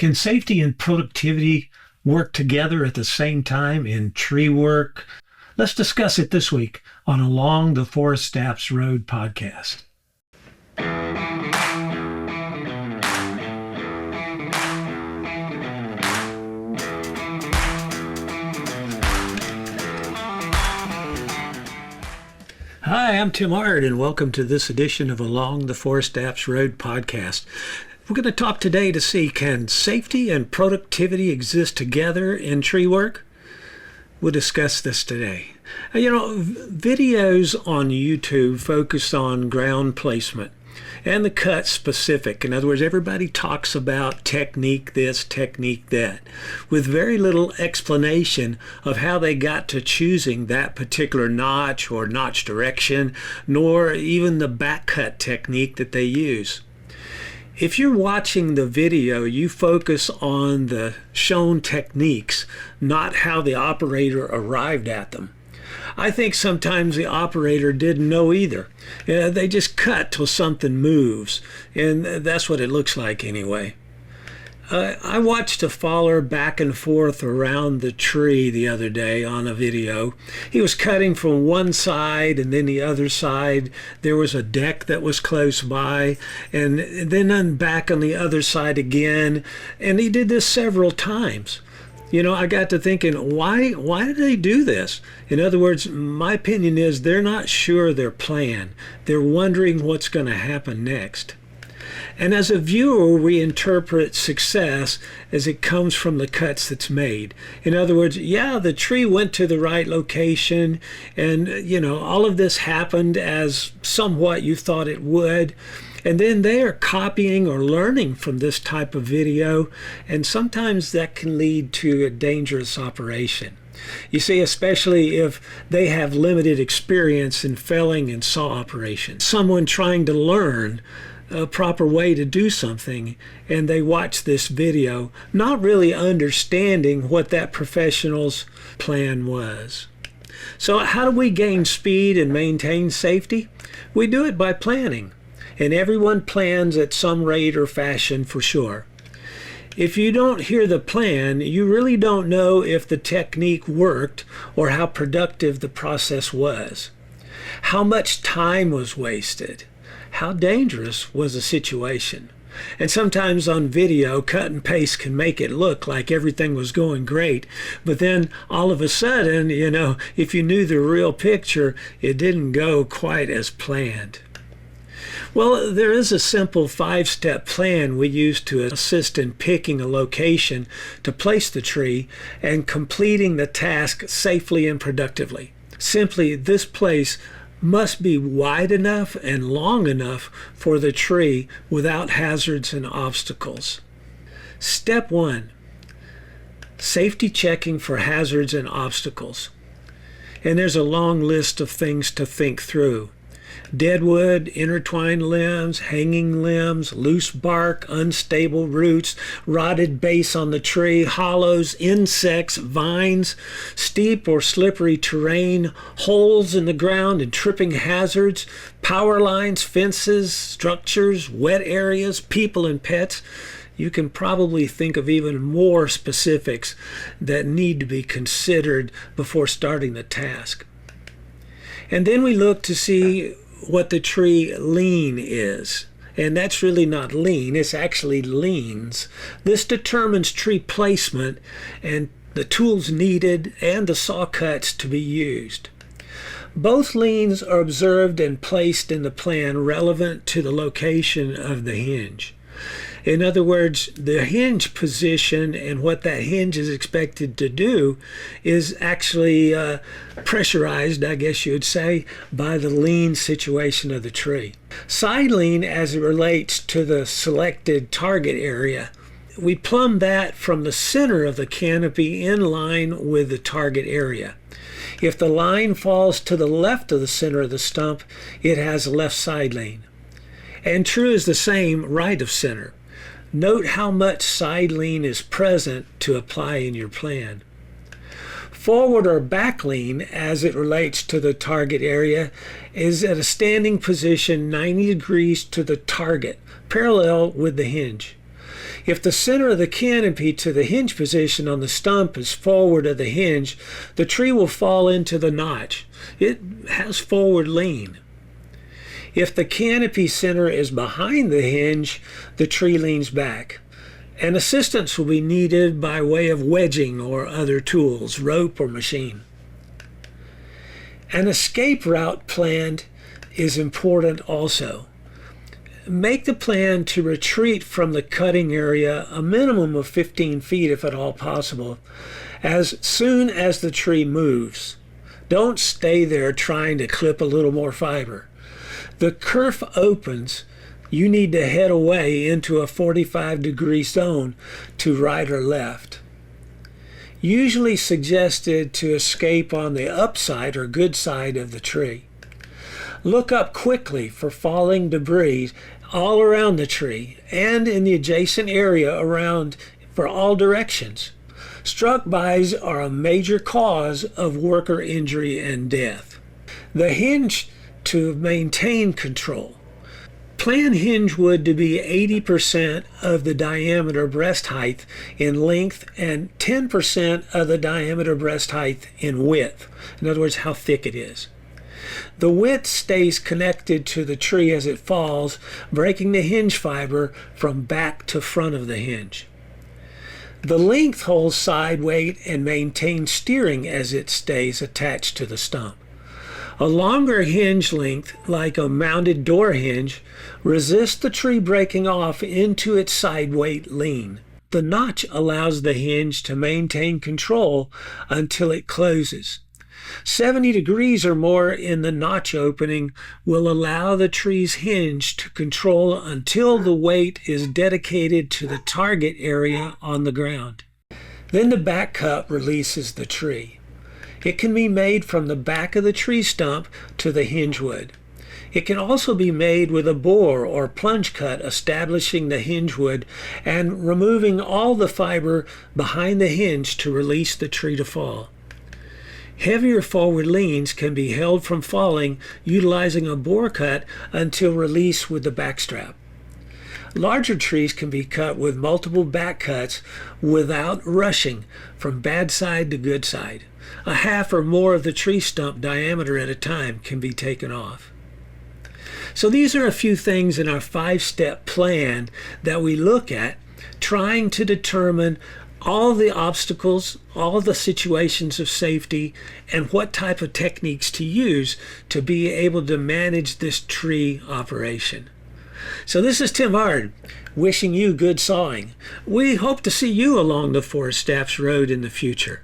Can safety and productivity work together at the same time in tree work? Let's discuss it this week on Along the ForestApps Road podcast. Hi, I'm Tim Hart, and welcome to this edition of Along the ForestApps Road podcast. We're going to talk today to see, can safety and productivity exist together in tree work? We'll discuss this today. Videos on YouTube focus on ground placement and the cut specific. In other words, everybody talks about technique this, technique that, with very little explanation of how they got to choosing that particular notch or notch direction, nor even the back cut technique that they use. If you're watching the video, you focus on the shown techniques, not how the operator arrived at them. I think sometimes the operator didn't know either. They just cut till something moves, and that's what it looks like anyway. I watched a faller back and forth around the tree the other day on a video. He was cutting from one side and then the other side. There was a deck that was close by, and then back on the other side again. And he did this several times. I got to thinking, why did they do this? In other words, my opinion is they're not sure of their plan. They're wondering what's going to happen next. And as a viewer, we interpret success as it comes from the cuts that's made. In other words, the tree went to the right location, and all of this happened as somewhat you thought it would. And then they are copying or learning from this type of video, and sometimes that can lead to a dangerous operation. You see, especially if they have limited experience in felling and saw operations. Someone trying to learn a proper way to do something, and they watch this video, not really understanding what that professional's plan was. So how do we gain speed and maintain safety? We do it by planning. And everyone plans at some rate or fashion for sure. If you don't hear the plan, you really don't know if the technique worked or how productive the process was. How much time was wasted? How dangerous was the situation? And sometimes on video, cut and paste can make it look like everything was going great. But then all of a sudden, if you knew the real picture, it didn't go quite as planned. Well, there is a simple 5-step plan we use to assist in picking a location to place the tree and completing the task safely and productively. Simply, this place must be wide enough and long enough for the tree without hazards and obstacles. Step 1, safety checking for hazards and obstacles. And there's a long list of things to think through. Deadwood, intertwined limbs, hanging limbs, loose bark, unstable roots, rotted base on the tree, hollows, insects, vines, steep or slippery terrain, holes in the ground and tripping hazards, power lines, fences, structures, wet areas, people and pets. You can probably think of even more specifics that need to be considered before starting the task. And then we look to see what the tree lean is. And that's really not lean, it's actually leans. This determines tree placement and the tools needed and the saw cuts to be used. Both leans are observed and placed in the plan relevant to the location of the hinge. In other words, the hinge position and what that hinge is expected to do is actually pressurized, I guess you would say, by the lean situation of the tree. Side lean, as it relates to the selected target area, we plumb that from the center of the canopy in line with the target area. If the line falls to the left of the center of the stump, it has a left side lean. And true is the same right of center. Note how much side lean is present to apply in your plan. Forward or back lean, as it relates to the target area, is at a standing position 90 degrees to the target, parallel with the hinge. If the center of the canopy to the hinge position on the stump is forward of the hinge, the tree will fall into the notch. It has forward lean. If the canopy center is behind the hinge, the tree leans back. And assistance will be needed by way of wedging or other tools, rope or machine. An escape route planned is important also. Make the plan to retreat from the cutting area a minimum of 15 feet if at all possible, as soon as the tree moves. Don't stay there trying to clip a little more fiber. The kerf opens, you need to head away into a 45-degree zone to right or left. Usually suggested to escape on the upside or good side of the tree. Look up quickly for falling debris all around the tree and in the adjacent area around for all directions. Struck bys are a major cause of worker injury and death. The hinge to maintain control. Plan hinge wood to be 80% of the diameter breast height in length and 10% of the diameter breast height in width. In other words, how thick it is. The width stays connected to the tree as it falls, breaking the hinge fiber from back to front of the hinge. The length holds side weight and maintains steering as it stays attached to the stump. A longer hinge length, like a mounted door hinge, resists the tree breaking off into its side weight lean. The notch allows the hinge to maintain control until it closes. 70 degrees or more in the notch opening will allow the tree's hinge to control until the weight is dedicated to the target area on the ground. Then the back cut releases the tree. It can be made from the back of the tree stump to the hinge wood. It can also be made with a bore or plunge cut establishing the hinge wood and removing all the fiber behind the hinge to release the tree to fall. Heavier forward leans can be held from falling utilizing a bore cut until release with the backstrap. Larger trees can be cut with multiple back cuts without rushing from bad side to good side. A half or more of the tree stump diameter at a time can be taken off. So these are a few things in our 5-step plan that we look at, trying to determine all the obstacles, all the situations of safety, and what type of techniques to use to be able to manage this tree operation. So this is Tim Hard, wishing you good sawing. We hope to see you along the ForestApps road in the future.